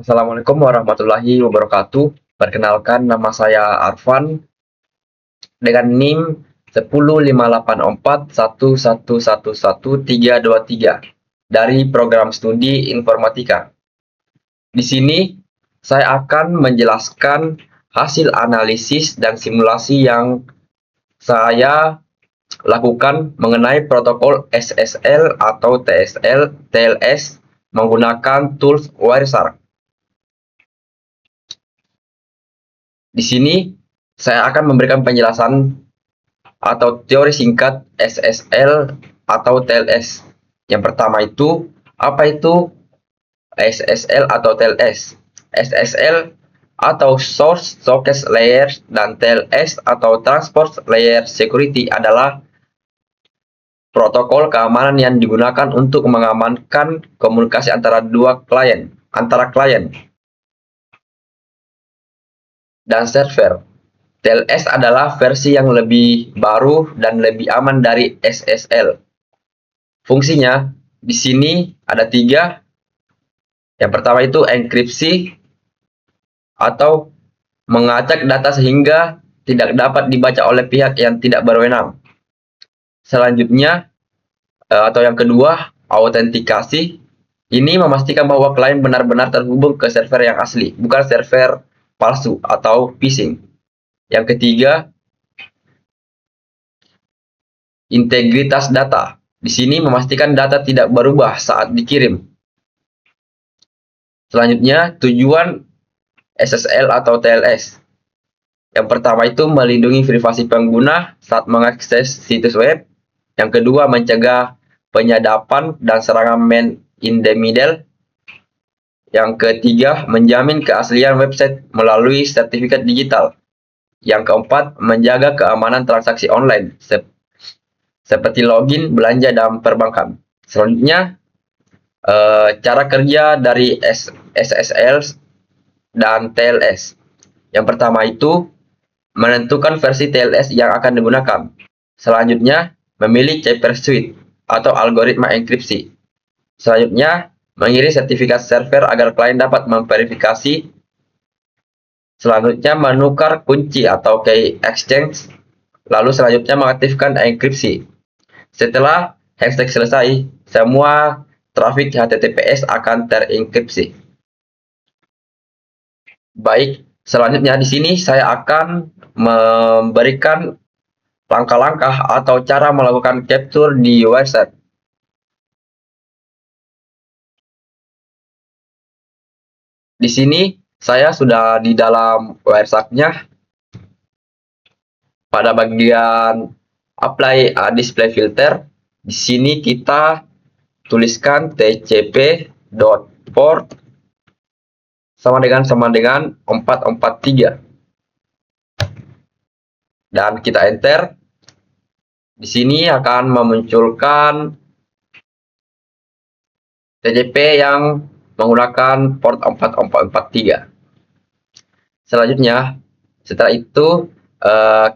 Assalamualaikum warahmatullahi wabarakatuh. Perkenalkan, nama saya Arfan dengan NIM 10841111323 dari program studi informatika. Di sini saya akan menjelaskan hasil analisis dan simulasi yang saya lakukan mengenai protokol SSL atau TSL, TLS menggunakan tools Wireshark. Di sini saya akan memberikan penjelasan atau teori singkat SSL atau TLS. Yang pertama itu, apa itu SSL atau TLS? SSL atau Source Socket Layer dan TLS atau Transport Layer Security adalah protokol keamanan yang digunakan untuk mengamankan komunikasi antara klien dan server. TLS adalah versi yang lebih baru dan lebih aman dari SSL. Fungsinya di sini ada 3. Yang pertama itu enkripsi atau mengacak data sehingga tidak dapat dibaca oleh pihak yang tidak berwenang. Selanjutnya atau yang kedua, autentikasi. Ini memastikan bahwa klien benar-benar terhubung ke server yang asli, bukan server palsu atau phishing. Yang ketiga, integritas data. Di sini memastikan data tidak berubah saat dikirim. Selanjutnya, tujuan SSL atau TLS. Yang pertama itu melindungi privasi pengguna saat mengakses situs web. Yang kedua, mencegah penyadapan dan serangan man in the middle. Yang ketiga, menjamin keaslian website melalui sertifikat digital. Yang keempat, menjaga keamanan transaksi online seperti login, belanja, dan perbankan. Selanjutnya, cara kerja dari SSL dan TLS. Yang pertama itu menentukan versi TLS yang akan digunakan. Selanjutnya, memilih cipher suite atau algoritma enkripsi. Selanjutnya, mengirim sertifikat server agar klien dapat memverifikasi. Selanjutnya, menukar kunci atau key exchange. Lalu selanjutnya mengaktifkan enkripsi. Setelah hashtag selesai, semua trafik HTTPS akan terenkripsi. Baik, selanjutnya di sini saya akan memberikan langkah-langkah atau cara melakukan capture di website. Di sini saya sudah di dalam Wireshark-nya. Pada bagian apply a display filter, di sini kita tuliskan tcp.port sama dengan 443 dan kita enter. Di sini akan memunculkan TCP yang menggunakan port 4443. Selanjutnya, setelah itu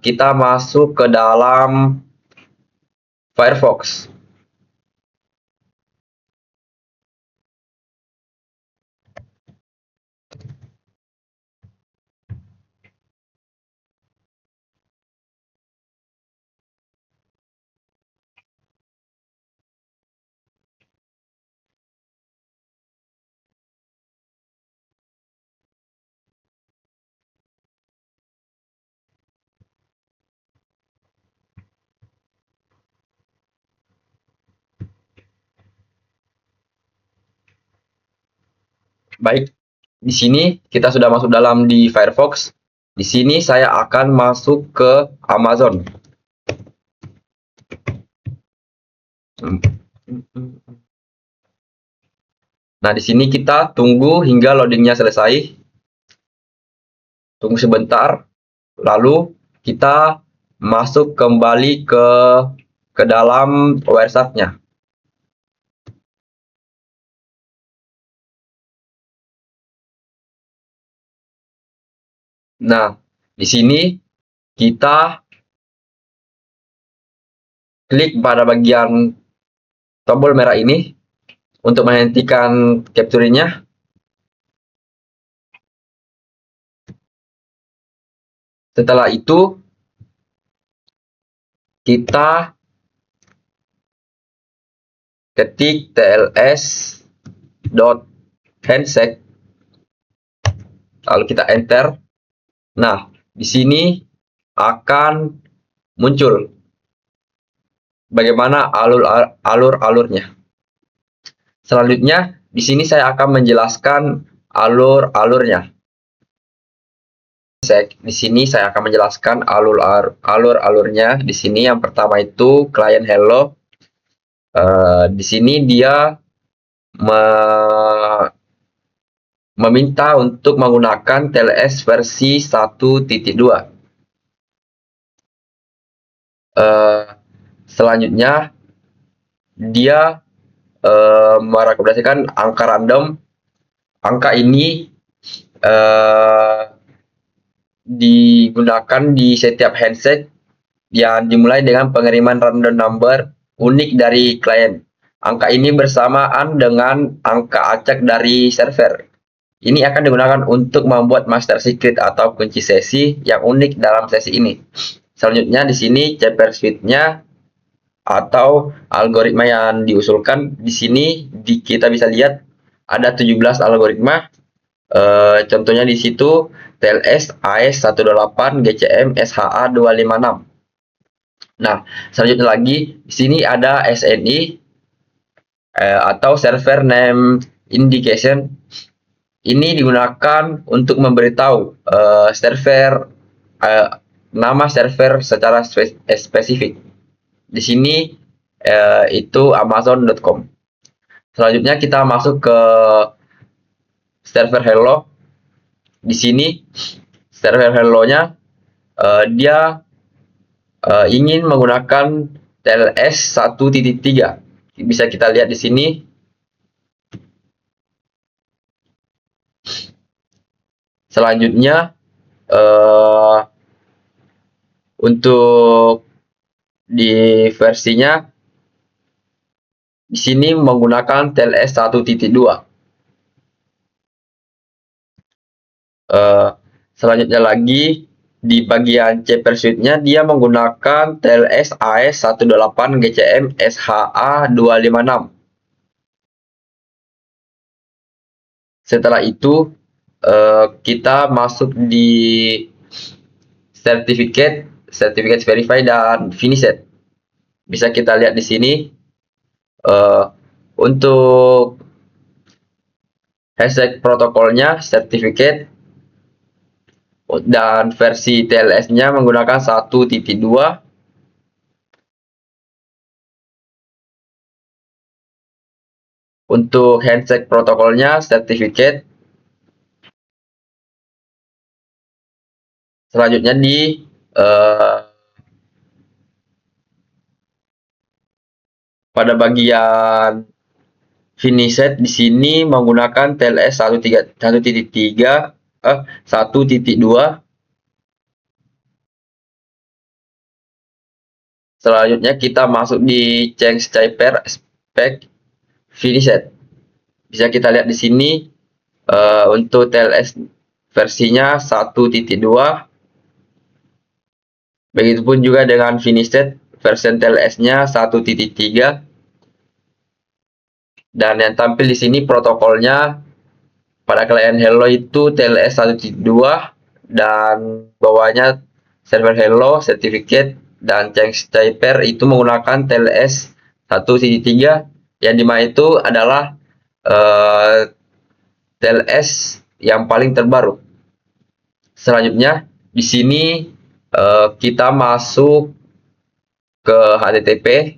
kita masuk ke dalam Firefox. Baik, di sini kita sudah masuk dalam di Firefox. Di sini saya akan masuk ke Amazon. Nah, di sini kita tunggu hingga loadingnya selesai. Tunggu sebentar, lalu kita masuk kembali ke dalam Wireshark-nya. Nah, di sini kita klik pada bagian tombol merah ini untuk menghentikan capturing-nya. Setelah itu kita ketik tls.handshake, lalu kita enter. Nah, di sini akan muncul bagaimana alur-alurnya. Selanjutnya, di sini saya akan menjelaskan alur-alurnya. Di sini saya akan menjelaskan alur-alurnya. Di sini yang pertama itu client hello. Di sini dia meminta untuk menggunakan TLS versi 1.2. Selanjutnya dia merekomendasikan angka random. Angka ini digunakan di setiap handshake yang dimulai dengan pengiriman random number unik dari klien. Angka ini bersamaan dengan angka acak dari server. Ini akan digunakan untuk membuat master secret atau kunci sesi yang unik dalam sesi ini. Selanjutnya di sini chapter suite-nya atau algoritma yang diusulkan. Di sini kita bisa lihat ada 17 algoritma. Contohnya di situ TLS, AES 128, GCM, SHA 256. Nah, selanjutnya lagi di sini ada SNI atau server name indication. Ini digunakan untuk memberitahu nama server secara spesifik. Di sini itu amazon.com. Selanjutnya kita masuk ke server hello. Di sini server hello-nya dia ingin menggunakan TLS 1.3. Bisa kita lihat di sini. Selanjutnya untuk di versinya di sini menggunakan TLS 1.2. Selanjutnya lagi di bagian C pursuit-nya dia menggunakan TLS AES 128 GCM SHA 256. Setelah itu kita masuk di certificate verify dan finished. Bisa kita lihat di sini untuk handshake protokolnya certificate dan versi TLS-nya menggunakan 1.2. Untuk handshake protokolnya certificate. Selanjutnya di pada bagian finished di sini menggunakan TLS 1.2. Selanjutnya kita masuk di change typer spec finished. Bisa kita lihat di sini untuk TLS versinya 1.2. Begitupun juga dengan finished versi TLS-nya 1.3. Dan yang tampil di sini protokolnya pada klien hello itu TLS 1.2 dan bawahnya server hello certificate dan change typer itu menggunakan TLS 1.3 yang dimana itu adalah TLS yang paling terbaru. Selanjutnya di sini kita masuk ke HTTP.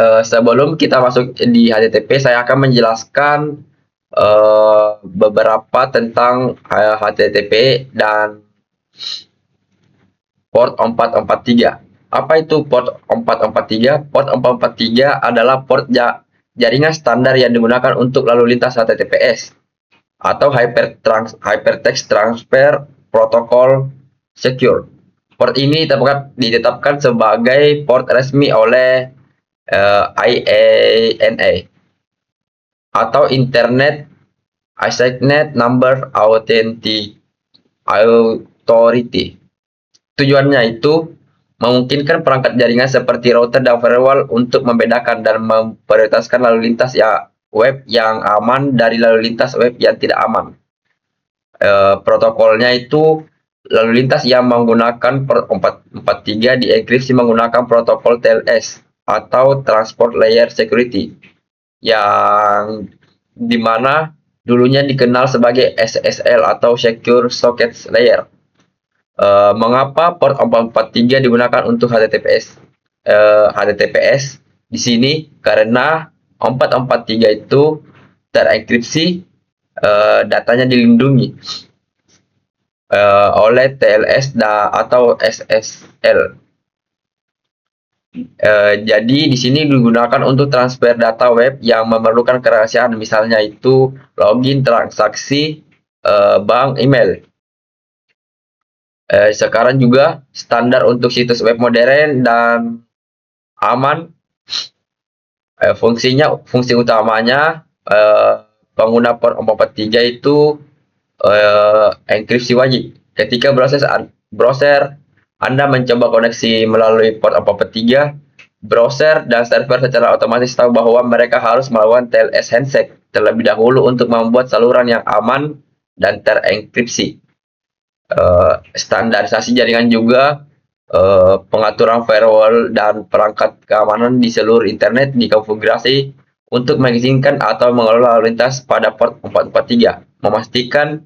Sebelum kita masuk di HTTP, saya akan menjelaskan beberapa tentang HTTP dan port 443. Apa itu port 443? Port 443 adalah port jaringan standar yang digunakan untuk lalu lintas HTTPS atau Hypertext Transfer Protocol Secure. Port ini ditetapkan sebagai port resmi oleh IANA atau Internet Assigned Number Authority. Tujuannya itu memungkinkan perangkat jaringan seperti router dan firewall untuk membedakan dan memprioritaskan lalu lintas web yang aman dari lalu lintas web yang tidak aman. Protokolnya itu lalu lintas yang menggunakan port 443 dienkripsi menggunakan protokol TLS atau Transport Layer Security, yang dimana dulunya dikenal sebagai SSL atau Secure Socket Layer. Mengapa port 443 digunakan untuk HTTPS? HTTPS di sini karena 443 itu terenkripsi, datanya dilindungi oleh TLS atau SSL. Jadi di sini digunakan untuk transfer data web yang memerlukan kerahasiaan, misalnya itu login, transaksi, bank, email. Sekarang juga standar untuk situs web modern dan aman. Fungsi utamanya pengguna port 443 itu enkripsi wajib. Ketika browser Anda mencoba koneksi melalui port 443, browser dan server secara otomatis tahu bahwa mereka harus melakukan TLS handshake terlebih dahulu untuk membuat saluran yang aman dan terenkripsi. Standarisasi jaringan juga, pengaturan firewall dan perangkat keamanan di seluruh internet dikonfigurasi untuk mengizinkan atau mengelola lalu lintas pada port 443. Memastikan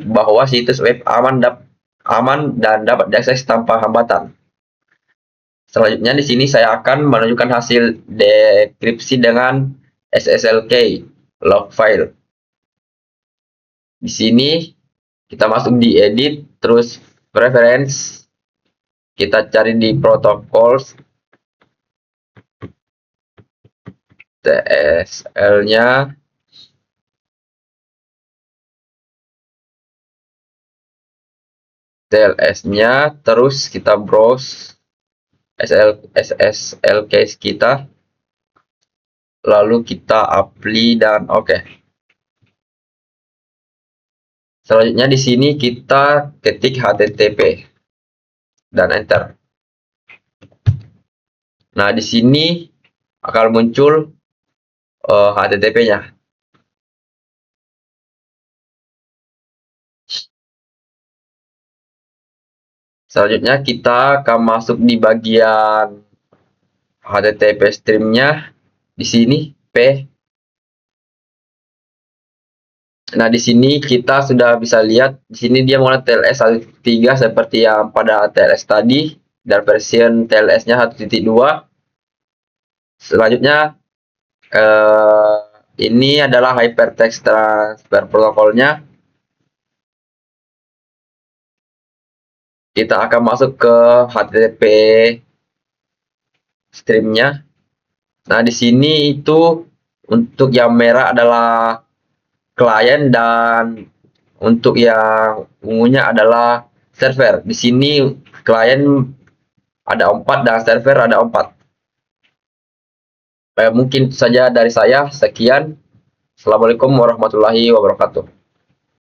bahwa situs web aman dan dapat diakses tanpa hambatan. Selanjutnya di sini saya akan menunjukkan hasil dekripsi dengan SSLK log file. Di sini kita masuk di edit, terus preference, kita cari di protocols, TSL-nya, TLS-nya, terus kita browse SSL case kita, lalu kita apply dan oke. Selanjutnya di sini kita ketik HTTP dan enter. Nah, di sini akan muncul HTTP-nya. Selanjutnya kita akan masuk di bagian HTTP stream-nya. Di sini P. Nah, di sini kita sudah bisa lihat di sini dia menggunakan TLS 1.3 seperti yang pada TLS tadi, dan versi TLS-nya 1.2. Selanjutnya ini adalah hypertext transfer protokolnya. Kita akan masuk ke HTTP streamnya. Nah, di sini itu untuk yang merah adalah klien dan untuk yang ungunya adalah server. Di sini klien ada 4 dan server ada 4. Mungkin saja dari saya. Sekian. Assalamualaikum warahmatullahi wabarakatuh.